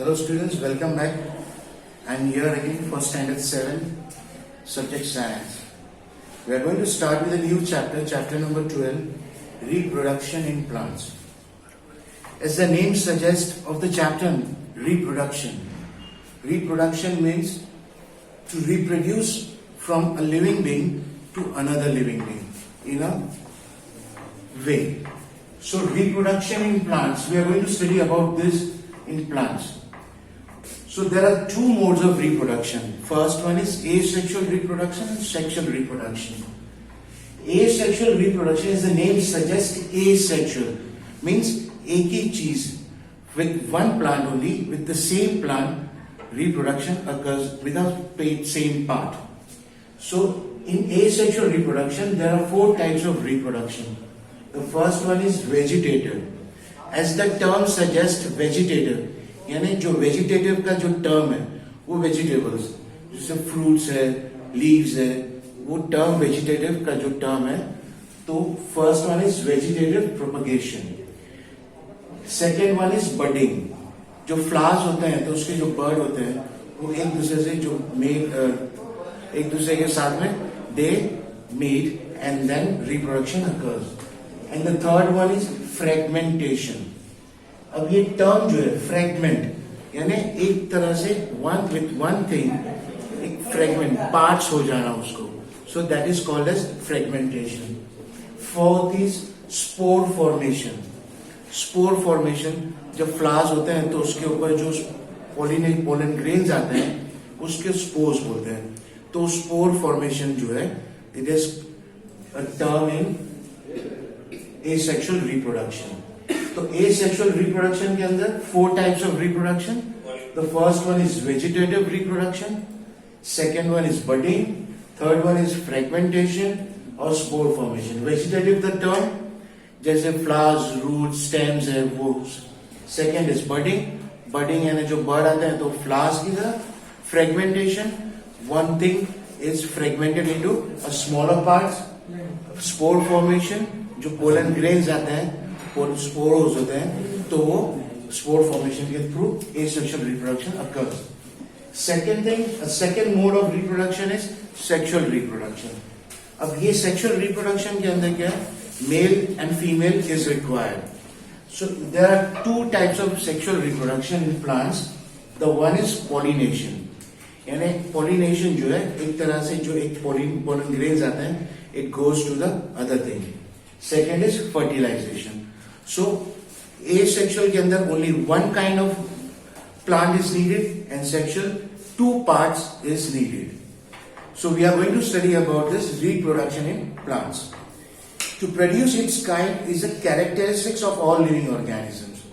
Hello students, welcome back. I'm here again for standard 7, subject science. We are going to start with a new chapter, chapter number 12, reproduction in plants. As the name suggests of the chapter, reproduction. Reproduction means to reproduce from a living being to another living being in a way. So reproduction in plants, we are going to study about this in plants. So there are two modes of reproduction. First one is asexual reproduction and sexual reproduction. Asexual reproduction, as the name suggests, asexual means एक ही चीज with one plant only, with the same plant, reproduction occurs without same part. So in asexual reproduction there are four types of reproduction. The first one is vegetative. As the term suggests, vegetative यानी जो vegetative का जो term है वो vegetables जैसे fruits है, leaves है, वो टर्म वेजिटेटिव का जो टर्म है. तो first one is vegetative propagation. Second one is budding. जो फ्लावर्स होते हैं तो उसके जो बर्ड होते हैं वो एक दूसरे से जो एक दूसरे के साथ में they meet and then reproduction occurs. And the third one is fragmentation. अब ये टर्म जो है फ्रेगमेंट यानी एक तरह से वन थिंग एक फ्रेगमेंट पार्ट्स हो जाना उसको. So that is called as fragmentation. Fourth is spore formation. Spore formation जब फ्लावर्स होते हैं तो उसके ऊपर जो पोलन ग्रेन्स आते हैं उसके स्पोर्स बोलते हैं. तो स्पोर फॉर्मेशन जो है it is a term in asexual reproduction. तो asexual reproduction के अंदर four types of reproduction. The first one is vegetative reproduction. Second one is budding. Third one is fragmentation or spore formation. Vegetative the term जैसे flowers, roots, stems है वो. Second is budding. Budding यानी जो bird आते हैं तो flowers की तरह. Fragmentation, one thing is fragmented into a smaller parts. Spore formation जो pollen grains आते हैं स्पोर्स होते हैं तो वो स्पोर फॉर्मेशन के through asexual reproduction occurs. Second mode of reproduction is sexual reproduction. अब ये सेक्सुअल रिप्रोडक्शन के अंदर क्या है, male and female is required. So there are two types of sexual reproduction in plants. The one is pollination. यानी pollination जो है एक तरह से जो एक पोलन ग्रेन्स आते हैं it goes to the other thing. Second is fertilization. So, asexual के अंदर only one kind of plant is needed and sexual two parts is needed. So, we are going to study about this reproduction in plants. To produce its kind is the characteristics of all living organisms.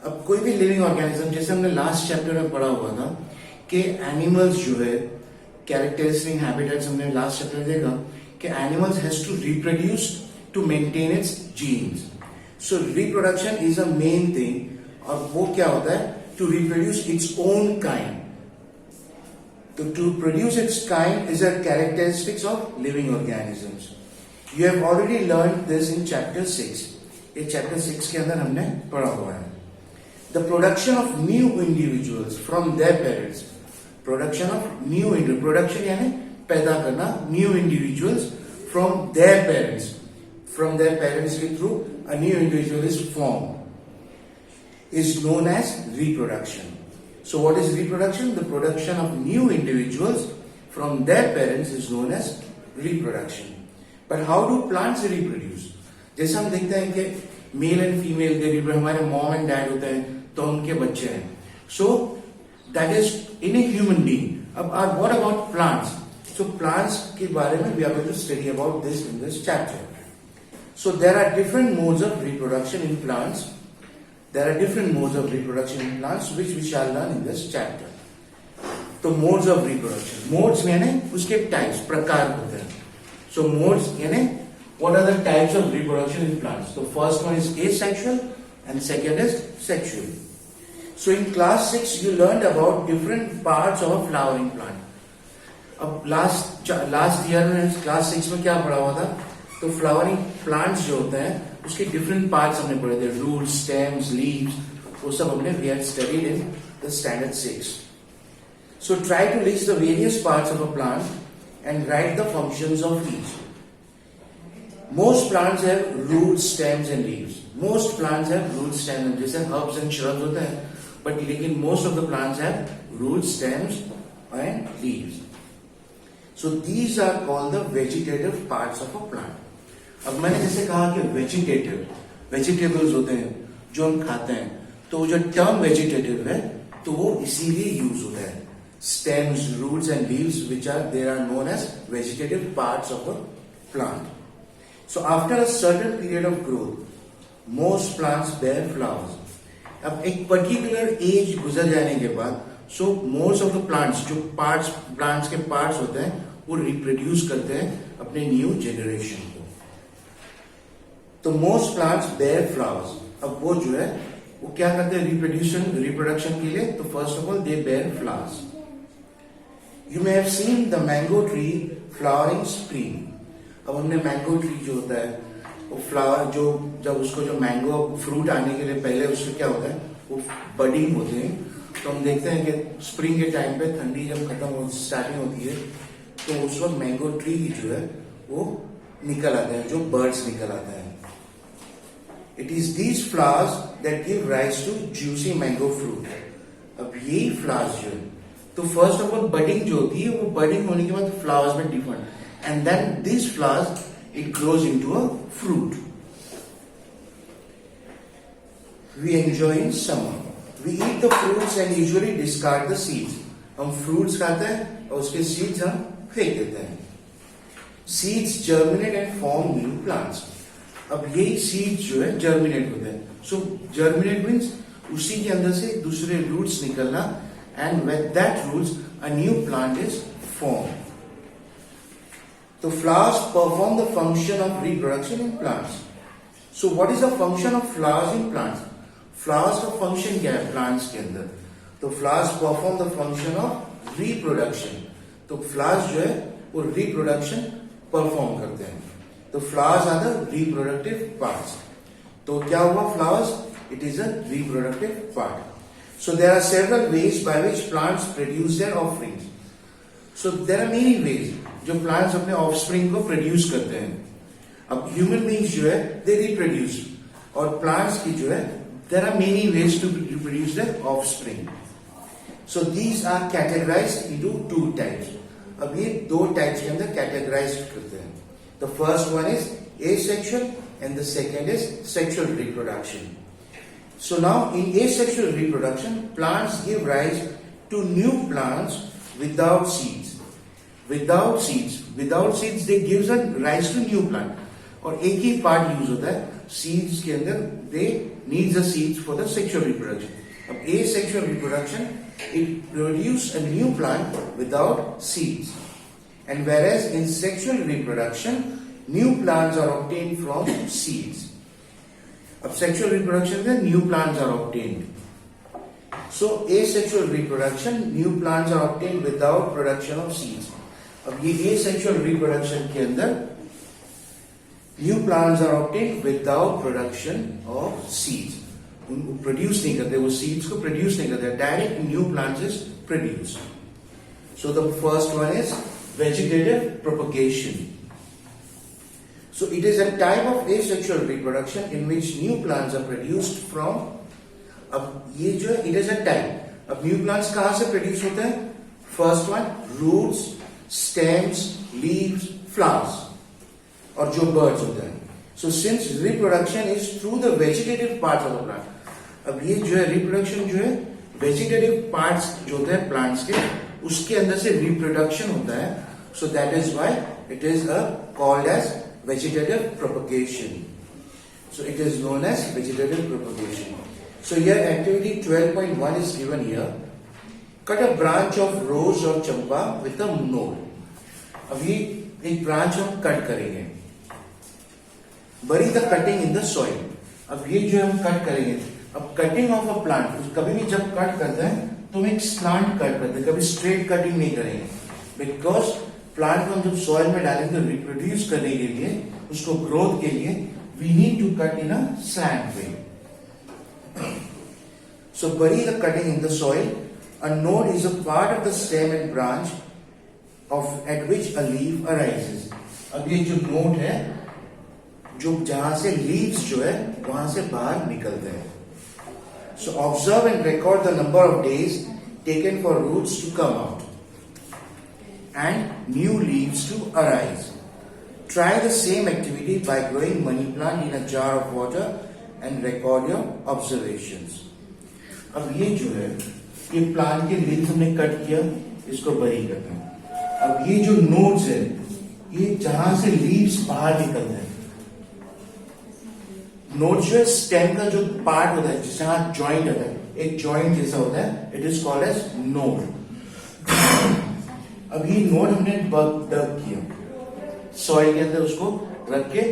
अब कोई भी living organism जैसे हमने last chapter में पढ़ा हुआ था कि animals जो है characteristic habitats हमने last chapter में देखा कि animals has to reproduce to maintain its genes. So reproduction is a main thing. और वो क्या होता है, to reproduce its own kind. To produce its kind is a characteristics of living organisms. You have already learned this in chapter 6. ये chapter 6 के अंदर हमने पढ़ा हुआ है. The production of new individuals from their parents. Production of new individuals. Production यानी पैदा करना new individuals from their parents. From their parents के through a new individual is formed is known as reproduction. So what is reproduction? The production of new individuals from their parents is known as reproduction. But how do plants reproduce? जैसे हम देखते हैं कि mail and female के reproduce, हमारे mom and dad होते हैं तो उनके बच्चे हैं. So that is in a human being. अब what about plants? So plants के बारे में we are going to study about this in this chapter. So there are different modes of reproduction in plants. There are different modes of reproduction in plants which we shall learn in this chapter. So modes of reproduction. Modes यानी उसके types, प्रकार होते हैं. So modes यानी what are the types of reproduction in plants? So first one is asexual and second is sexual. So in class 6 you learned about different parts of a flowering plant. अब last year में class 6 में क्या पढ़ा हुआ था? तो flowering plants जो होते हैं उसके डिफरेंट पार्ट्स हमने पढ़े थे. रूट्स, स्टेम्स, लीव्स, वो सब हमने we had studied in the standard 6. So try to list the various parts of a plant and write the functions of each. Most plants have roots, stems and leaves. Most plants have roots, stems and जैसे herbs and shrubs होते हैं, but लेकिन most of the plants have roots, stems and leaves. So these are called the vegetative parts of a plant. अब मैंने जैसे कहा कि vegetables होते हैं जो हम खाते हैं, तो वो जो term vegetative है तो वो इसीलिए यूज होता है. Stems, roots and leaves which are known as vegetative parts of a plant. So after a certain period of growth, most plants bear flowers. अब एक particular age गुजर जाने के बाद, so most of the plants जो plants के parts होते हैं वो reproduce करते हैं अपने new generation को. तो most plants bear flowers. अब वो जो है वो क्या करते हैं reproduction के लिए? तो first of all they bear flowers. You may have seen the mango tree flowering spring. अब हमने मैंगो ट्री जो होता है वो फ्लावर जो जब उसको जो मैंगो फ्रूट आने के लिए पहले उसको क्या होता है वो बडिंग होते हैं. तो हम देखते हैं कि स्प्रिंग के टाइम पे ठंडी जब खत्म स्टार्टिंग होती है तो उस वक्त मैंगो ट्री जो है वो निकल आते हैं, जो बर्ड्स निकल आते हैं. It is these flowers that give rise to juicy mango fruit. अब यही फ्लावर्स जो है तो फर्स्ट ऑफ ऑल बडिंग जो होती है वो बडिंग होने के बाद फ्लावर्स में different and then these flowers it grows into a fruit. We enjoy in summer. We eat the fruits and usually discard the seeds. हम fruits खाते हैं और उसके seeds हम फेंक देते हैं. Seeds germinate and form new plants. अब यही seeds जो है germinate होते हैं. So germinate means उसी के अंदर से दूसरे roots निकलना and with that roots a new plant is formed. So flowers perform the function of reproduction in plants. So what is the function of flowers in plants? Flowers का function क्या है plants के अंदर? तो flowers perform the function of reproduction. तो flowers जो है वो reproduction perform करते हैं. तो flowers are the reproductive parts. तो क्या हुआ flowers? It is a reproductive part. So there are several ways by which plants produce their offerings. So there are many ways जो प्लांट्स अपने ऑफस्प्रिंग को produce करते हैं. अब ह्यूमन बींग्स जो है दे रिप्रोड्यूस और प्लांट्स की जो है there are many ways to reproduce their offspring. So these are categorized into two types. अब ये दो टाइप्स के अंदर कैटेगराइज करते हैं. The first one is asexual and the second is sexual reproduction. So now in asexual reproduction plants give rise to new plants without seeds. Without seeds they gives a rise to new plant. और एक ही part use होता है seeds के अंदर. they need the seeds for the sexual reproduction. अब asexual reproduction it produce a new plant without seeds. And whereas in sexual reproduction new plants are obtained from seeds. अब sexual reproduction में new plants are obtained. So asexual reproduction, new plants are obtained without production of seeds. अब ये asexual reproduction के अंदर new plants are obtained without production of seeds. उनको produce नहीं करते, वो seeds को produce नहीं करते, direct new plants is produced. So the first one is vegetative propagation. So it is a type of asexual reproduction in which new plants are produced from. अब ये जो है इट इज अ टाइप. अब new plants कहां से produce होते हैं? First one roots, stems, leaves, flowers और जो बर्ड्स होते हैं. So since reproduction is through the vegetative parts of the plant. अब ये जो है रिप्रोडक्शन जो है वेजिटेटिव पार्ट्स जो होते हैं प्लांट्स के उसके अंदर से रिप्रोडक्शन होता है. So that is why it is called as vegetative propagation. So it is known as vegetative propagation. So here activity 12.1 is given here. Cut a branch of rose or champa with a node. अब ये एक branch हम cut करेंगे. Bury the cutting in the soil. अब ये जो हम cut करेंगे. अब कटिंग ऑफ अ प्लांट कभी भी जब कट करते हैं तो हम एक स्लांट कट करते हैं, कभी स्ट्रेट कटिंग नहीं करेंगे. बिकॉज प्लांट को हम जब सॉइल में डालेंगे तो रिप्रोड्यूस करने के लिए उसको ग्रोथ के लिए we need to cut in a slant way. So bury the cutting in the soil. A node is a part of the stem and branch at which a leaf arises. अब ये जो node है, जो जहां से leaves जो है वहां से बाहर निकलते हैं. So observe and record the number of days taken for roots to come out and new leaves to arise. Try the same activity by growing money plant in a jar of water and record your observations. अब ये जो है, ये plant के leaves हमने cut किया, इसको बरी करना है. अब ये जो नोड्स है, ये जहां से लीव्स बाहर निकलते हैं, नोड्स जो है स्टेम का जो पार्ट होता है जहां जॉइंट होता है, एक जॉइंट जैसा होता है, it is called as node. अब ये नोड हमने डग किया, सॉइल के अंदर उसको रख के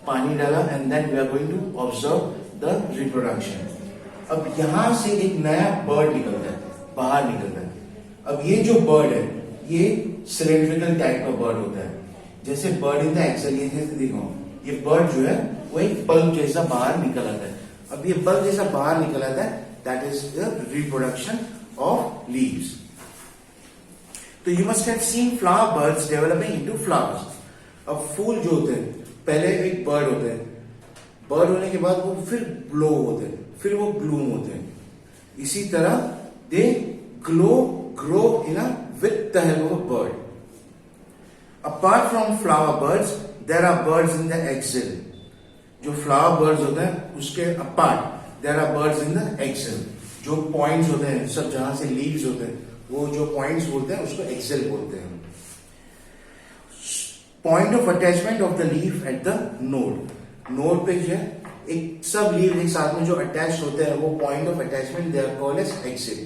पानी डाला, and then we are going to observe the reproduction. अब यहां से एक नया बर्ड निकलता है, बाहर निकलता है. अब ये जो बर्ड है, ये सिलेंड्रिकल टाइप का बर्ड होता है, जैसे बर्ड इन द एक्सेल. ये देखो, ये बर्ड जो है वो एक बल्ब जैसा बाहर निकल आता है. अब ये बल्ब जैसा बाहर निकल आता है, that is the reproduction of leaves. तो you must have seen flower buds developing into flowers. अब फूल जो होते हैं, पहले एक बर्ड होते हैं, बर्ड होने के बाद वो फिर ग्लो होते हैं, फिर वो ब्लूम होते हैं. इसी तरह they grow in with the help of a bud. Apart from flower buds there are buds in the axil. जो फ्लावर बर्ड्स होते हैं उसके apart there are buds in the axil. जो पॉइंट्स होते हैं, सब जहां से लीव्स होते हैं, वो जो पॉइंट्स बोलते हैं उसको एक्सेल बोलते हैं. Point of attachment of the leaf at the node. Node पे जो है एक सब लीव एक साथ में जो अटैच होते हैं, वो point of attachment they are called as axil.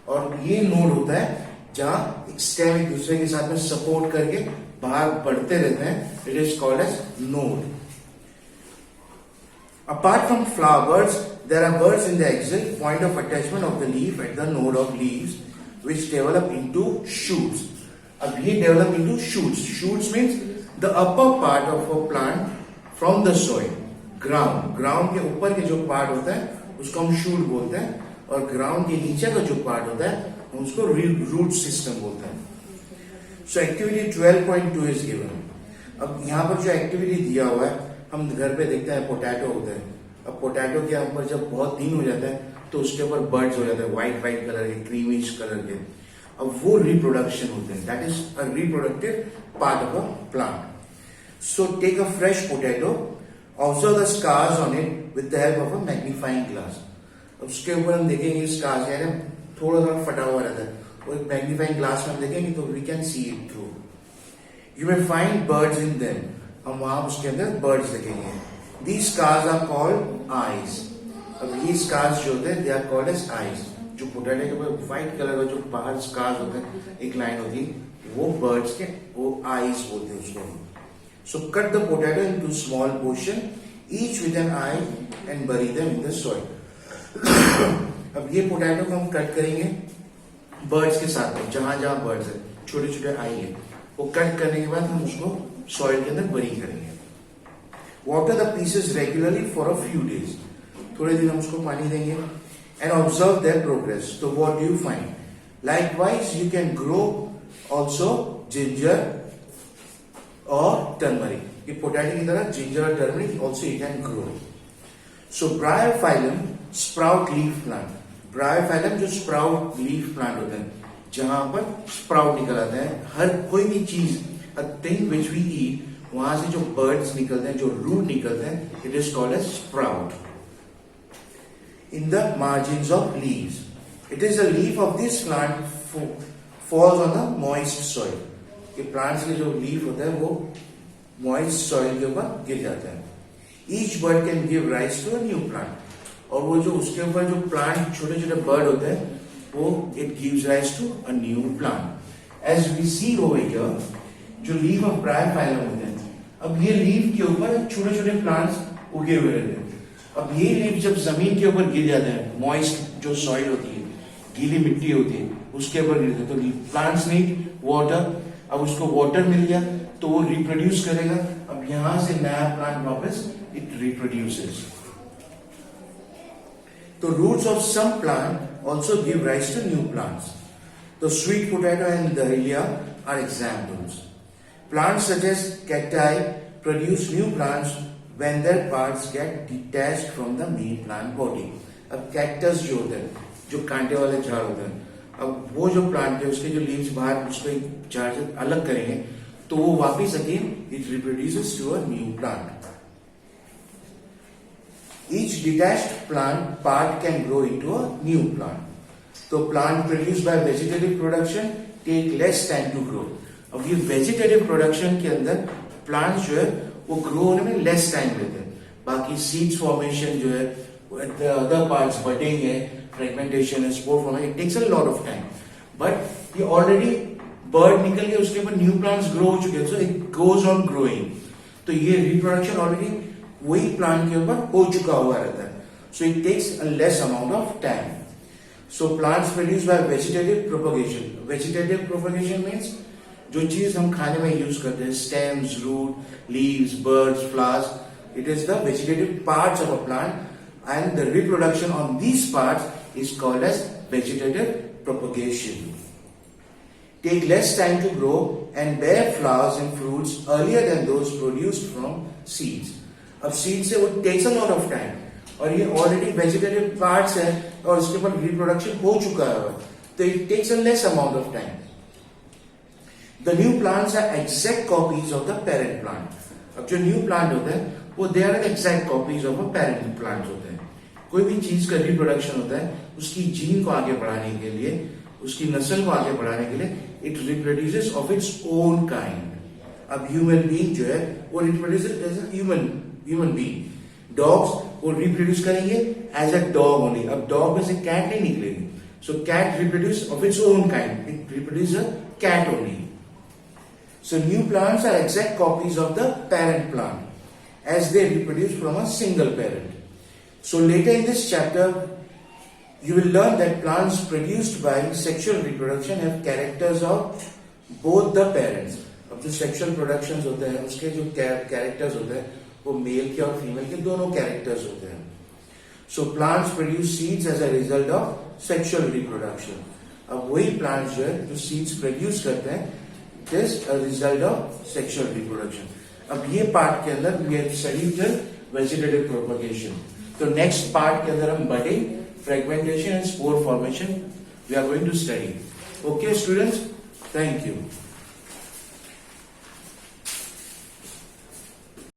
और ये नोड होता है जहां एक स्टेम एक दूसरे के साथ में सपोर्ट करके बाहर बढ़ते रहते हैं, it is called as node. Apart from flower buds there are buds in the axil. Point of attachment of the leaf at the node of leaves which develop into shoots. अब ये develop into shoots. Shoots means the upper part of a plant from the soil. Ground के ऊपर के जो part होता है उसको हम शूट बोलते हैं, और ग्राउंड के नीचे का जो पार्ट होता है उसको रूट सिस्टम बोलते हैं. सो एक्टिविटी 12.2 इज गिवन. अब यहाँ पर जो एक्टिविटी दिया हुआ है, हम घर पे देखते हैं पोटैटो होते हैं. अब पोटैटो के ऊपर जब बहुत दिन हो जाता है तो उसके ऊपर बर्ड्स हो जाते हैं, व्हाइट कलर के, क्रीमिश कलर के. अब वो रिप्रोडक्शन होते हैं, that is a reproductive part of a plant. So take a fresh potato, observe the scars on it with the help of a magnifying glass. अब उसके ऊपर हम देखेंगे स्कार्स, यानी थोड़ा थोड़ा फटा हुआ रहता है, और एक मैग्नीफाइंग ग्लास में हम देखेंगे तो we can see it through. You may find buds in them. हम वहां उसके अंदर बर्ड्स देखेंगे. These scars are called eyes. अब ये स्कार्स जो होते हैं, they are called as eyes. जो पोटैटो के ऊपर व्हाइट कलर का जो बाहर स्कार्स होते हैं, एक लाइन होती है, वो बर्ड्स के वो आईज बोलते हैं उसको. So cut the potato into small portion, each with an eye, and bury them in the soil. अब ये पोटैटो को हम कट करेंगे बर्ड्स के साथ में, जहां जहां बर्ड्स है, छोटे छोटे आई है, वो कट करने के बाद हम उसको सॉइल के अंदर बरी करेंगे. Water the pieces regularly for a few days. थोड़े दिन हम उसको पानी देंगे, एंड ऑब्जर्व देयर प्रोग्रेस. तो what do you find? Likewise you can grow also ginger और टर्मरिक. ये पोटैटो की तरह जिंजर और turmeric also you can grow. So Bryophyllum sprout leaf plant. Bryophyllum जो स्प्राउट लीफ प्लांट होते हैं, जहां पर स्प्राउट निकल आता है. हर कोई भी चीज, a thing which we eat, वहां से जो बर्ड्स निकलते हैं, जो रूट निकलते हैं, it is called as sprout. In the margins of leaves, it is the leaf of this plant falls on the moist soil. कि plants के जो leaf होता है वो moist soil के ऊपर गिर जाता है. Each bird can give rise to a new plant. और वो जो उसके ऊपर जो plant छोटे छोटे bird होते हैं, वो it gives rise to a new plant. As we see over here, जो leaf of bryophyllum होते हैं, अब ये leaf के ऊपर छोटे छोटे plants उगे हुए रहते हैं. अब ये लीफ जब जमीन के ऊपर गिर जाते हैं, मॉइस्ट जो सॉइल होती है, गीली मिट्टी होती है, उसके ऊपर गिरते हैं, तो प्लांट्स नीड वाटर. अब उसको वाटर मिल गया तो वो रिप्रोड्यूस करेगा. अब यहां से नया प्लांट वापस इट रिप्रोड्यूसेस. तो roots of some plant also give rise to new plants. The sweet potato and dahlia are examples. Plants such as cacti produce new plants when their parts get detached from the main plant body. अब cactus जो होता है, जो कांटे वाले झाड़ होते हैं, अब वो जो प्लांट है उसके जो लीव्स बाहर उसको एक झाड़ से अलग करेंगे तो वो वापिस again it reproduces to a new plant. Each detached plant part can grow into a new plant. So plant produced by vegetative production take less time to grow. अब ये vegetative production के अंदर plants जो है वो grow होने में less time लेते हैं. बाकी seeds formation जो है, the other parts budding है, fragmentation है, spore formation, it takes a lot of time. But ये already bird निकल के उसके ऊपर new plants grow हो चुके हैं, so it goes on growing. तो ये reproduction already वही प्लांट के ऊपर हो चुका हुआ रहता है. So it takes a less amount of time. So plants produce by vegetative propagation. Vegetative propagation means जो चीज हम खाने में यूज करते हैं, stems, root, leaves, buds, flowers, it is the vegetative parts of a plant and the reproduction on these parts is called as vegetative propagation. Take less time to grow and bear flowers and fruits earlier than those produced from seeds. अब seed से वो takes a lot of time और ये already vegetative parts है और उसके ऊपर reproduction हो चुका है तो it takes a less amount of time. The new plants are exact copies of the parent plant. अब जो न्यू प्लांट होता है वो they are exact copies of a parent plant होते हैं. कोई भी चीज का रिप्रोडक्शन होता है उसकी जीन को आगे बढ़ाने के लिए, उसकी नस्ल को आगे बढ़ाने के लिए it reproduces of its own kind. अब ह्यूमन बीइंग जो है वो reproduces as a human being. Dogs वो रिप्रोड्यूस करेंगे एज अ डॉग ओनली. अब डॉग में से कैट नहीं निकलेगी. So cat reproduce of its own kind, it reproduce a cat only. So new plants are exact copies of the parent plant as they reproduce from a single parent. So later in this chapter you will learn that plants produced by sexual reproduction have characters of both the parents. अब जो sexual productions होते हैं उसके जो characters होते हैं वो mail के और फीमेल के दोनों characters होते हैं. So plants produce seeds as a result of sexual reproduction. अब वही plants जो है जो seeds produce करते हैं it is a result of sexual reproduction. अब ये part के अंदर we have studied the vegetative propagation. तो next part के अंदर हम budding, fragmentation and spore formation we are going to study. Okay students, thank you.